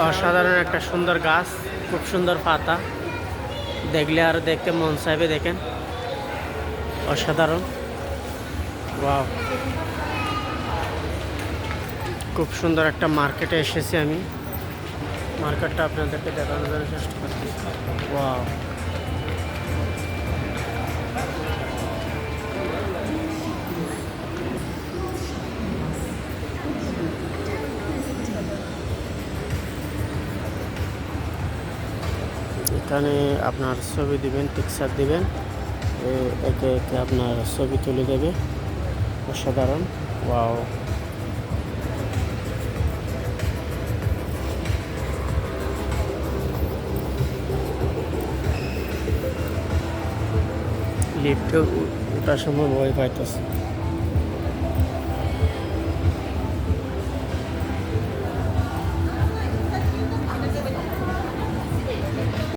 অসাধারণ একটা সুন্দর গাছ, খুব সুন্দর পাতা, দেখলে আর দেখতে মন চাইবে। দেখেন, অসাধারণ। ওয়াও, খুব সুন্দর একটা মার্কেটে এসেছি আমি। মার্কেটটা আপনাদেরকে দেখানোর জন্য চেষ্টা করছি। ওয়াও, এখানে আপনার ছবি দিবেন, পিকচার দিবেন, একে একে আপনার ছবি তুলে দেবে। অসাধারণ। ওয়াও, লিফটে ওঠার সময় ভয় পাইতেছে।